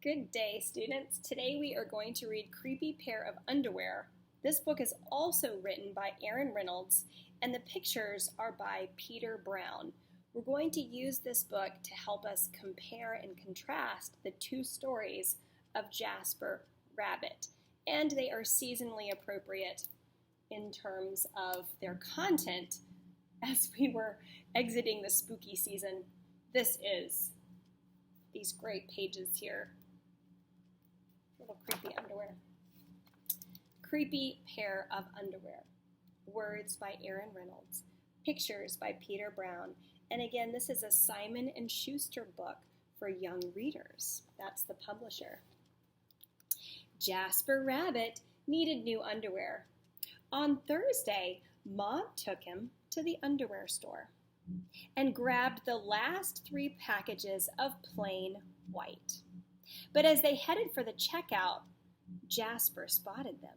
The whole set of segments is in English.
Good day, students. Today we are going to read Creepy Pair of Underwear. This book is also written by Aaron Reynolds, and the pictures are by Peter Brown. We're going to use this book to help us compare and contrast the two stories of Jasper Rabbit, and they are seasonally appropriate in terms of their content as we were exiting the spooky season. This is these great pages here. Little creepy underwear. Creepy Pair of Underwear. Words by Aaron Reynolds. Pictures by Peter Brown. And again, this is a Simon & Schuster book for young readers. That's the publisher. Jasper Rabbit needed new underwear. On Thursday, Mom took him to the underwear store and grabbed the last 3 packages of plain white. But as they headed for the checkout, Jasper spotted them.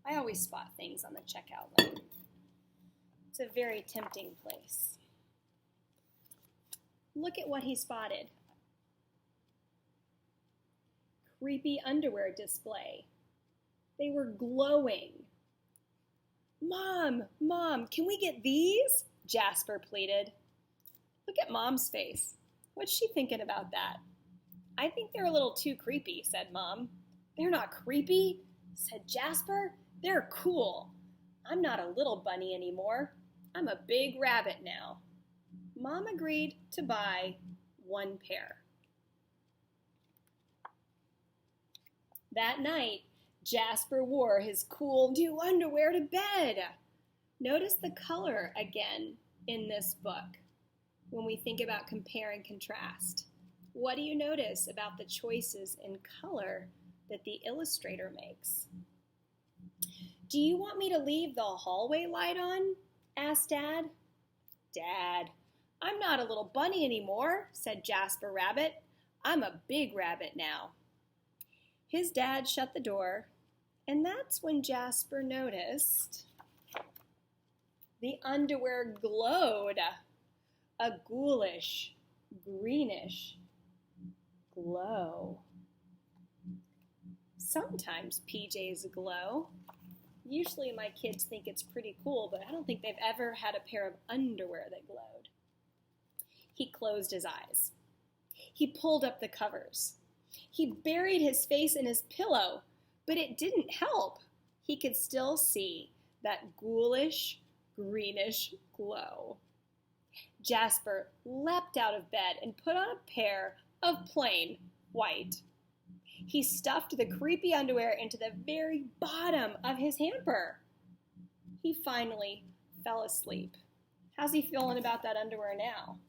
I always spot things on the checkout line. It's a very tempting place. Look at what he spotted. Creepy underwear display. They were glowing. Mom, can we get these? Jasper pleaded. Look at Mom's face. What's she thinking about that? I think they're a little too creepy, said Mom. They're not creepy, said Jasper. They're cool. I'm not a little bunny anymore. I'm a big rabbit now. Mom agreed to buy 1 pair. That night, Jasper wore his cool new underwear to bed. Notice the color again in this book when we think about compare and contrast. What do you notice about the choices in color that the illustrator makes? Do you want me to leave the hallway light on? Asked Dad. Dad, I'm not a little bunny anymore, said Jasper Rabbit. I'm a big rabbit now. His dad shut the door, and that's when Jasper noticed the underwear glowed, a ghoulish, greenish glow. Sometimes PJs glow. Usually my kids think it's pretty cool, but I don't think they've ever had a pair of underwear that glowed. He closed his eyes. He pulled up the covers. He buried his face in his pillow, but it didn't help. He could still see that ghoulish, greenish glow. Jasper leapt out of bed and put on a pair of plain white. He stuffed the creepy underwear into the very bottom of his hamper. He finally fell asleep. How's he feeling about that underwear now?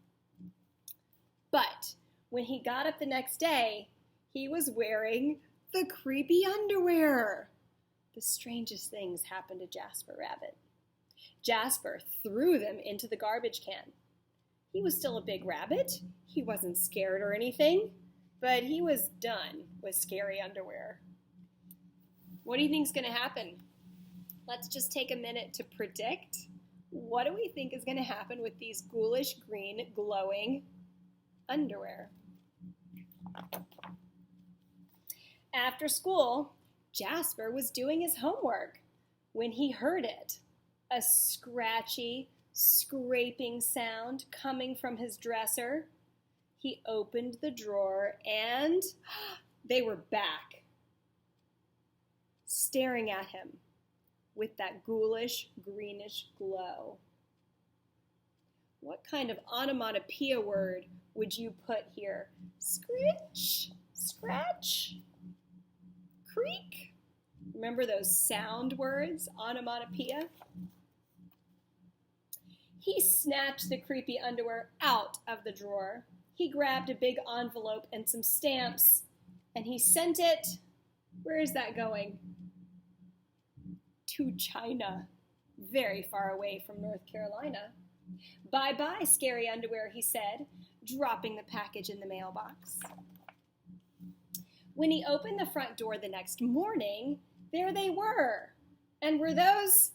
But when he got up the next day, he was wearing the creepy underwear. The strangest things happened to Jasper Rabbit. Jasper threw them into the garbage can. He was still a big rabbit. He wasn't scared or anything, but he was done with scary underwear. What do you think is going to happen? Let's just take a minute to predict. What do we think is going to happen with these ghoulish green glowing underwear? After school, Jasper was doing his homework when he heard it. A scratchy, scraping sound coming from his dresser. He opened the drawer and they were back, staring at him with that ghoulish, greenish glow. What kind of onomatopoeia word would you put here? Scritch, scratch, creak? Remember those sound words, onomatopoeia? He snatched the creepy underwear out of the drawer. He grabbed a big envelope and some stamps, and he sent it, where is that going? To China, very far away from North Carolina. Bye-bye, scary underwear, he said, dropping the package in the mailbox. When he opened the front door the next morning, there they were. And were those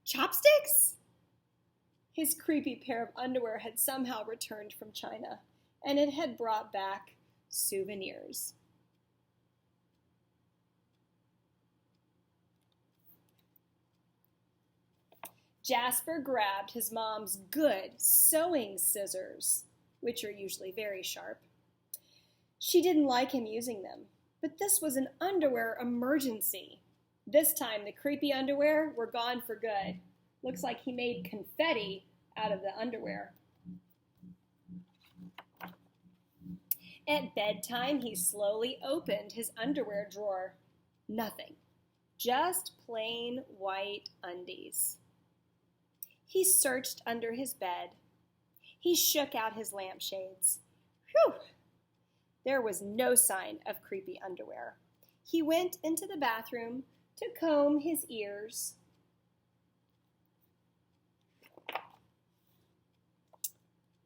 chopsticks? His creepy pair of underwear had somehow returned from China, and it had brought back souvenirs. Jasper grabbed his mom's good sewing scissors, which are usually very sharp. She didn't like him using them, but this was an underwear emergency. This time, the creepy underwear were gone for good. Looks like he made confetti out of the underwear. At bedtime, he slowly opened his underwear drawer. Nothing. Just plain white undies. He searched under his bed. He shook out his lampshades. Whew! There was no sign of creepy underwear. He went into the bathroom to comb his ears.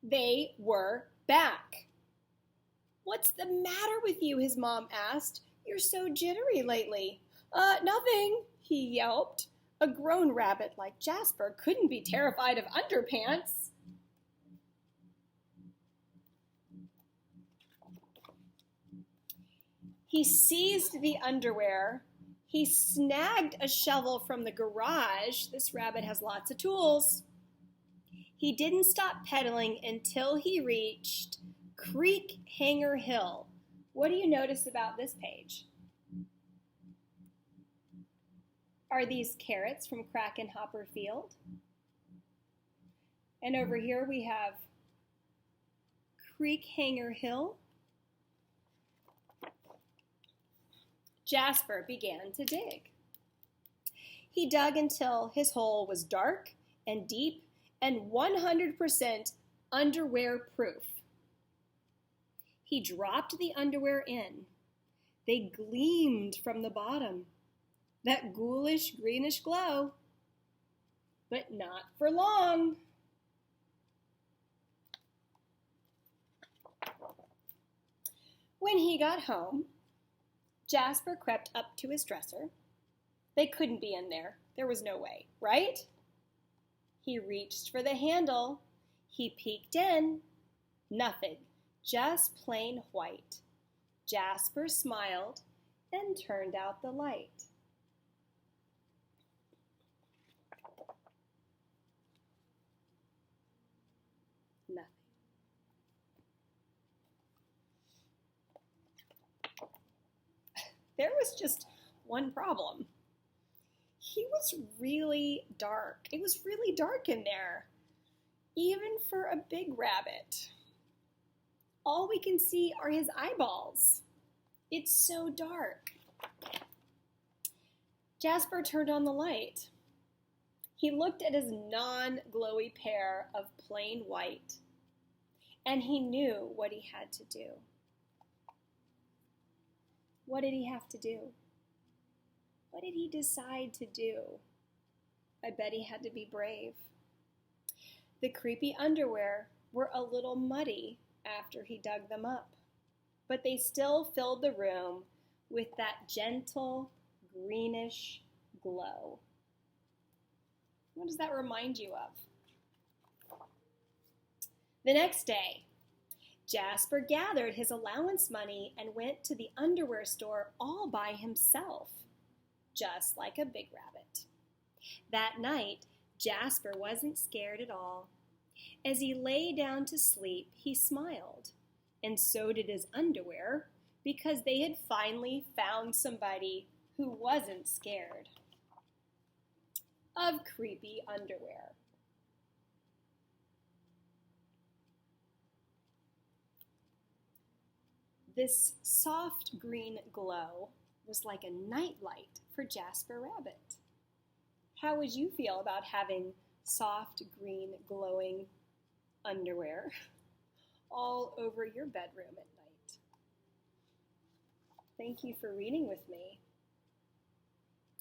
They were back. "What's the matter with you?" his mom asked. "You're so jittery lately." Nothing," he yelped. A grown rabbit like Jasper couldn't be terrified of underpants. He seized the underwear. He snagged a shovel from the garage. This rabbit has lots of tools. He didn't stop pedaling until he reached Creek Hanger Hill. What do you notice about this page? Are these carrots from Kraken Hopper Field? And over here we have Creek Hanger Hill. Jasper began to dig. He dug until his hole was dark and deep and 100% underwear proof. He dropped the underwear in. They gleamed from the bottom. That ghoulish greenish glow. But not for long. When he got home, Jasper crept up to his dresser. They couldn't be in there. There was no way, right? He reached for the handle. He peeked in. Nothing, just plain white. Jasper smiled and turned out the light. Nothing. There was just one problem. He was really dark. It was really dark in there, even for a big rabbit. All we can see are his eyeballs. It's so dark. Jasper turned on the light. He looked at his non-glowy pair of plain white, and he knew what he had to do. What did he have to do? What did he decide to do? I bet he had to be brave. The creepy underwear were a little muddy after he dug them up, but they still filled the room with that gentle greenish glow. What does that remind you of? The next day, Jasper gathered his allowance money and went to the underwear store all by himself, just like a big rabbit. That night, Jasper wasn't scared at all. As he lay down to sleep, he smiled, and so did his underwear, because they had finally found somebody who wasn't scared of creepy underwear. This soft green glow was like a nightlight for Jasper Rabbit. How would you feel about having soft green glowing underwear all over your bedroom at night? Thank you for reading with me.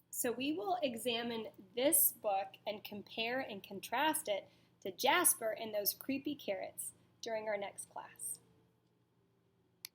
So we will examine this book and compare and contrast it to Jasper and those creepy carrots during our next class.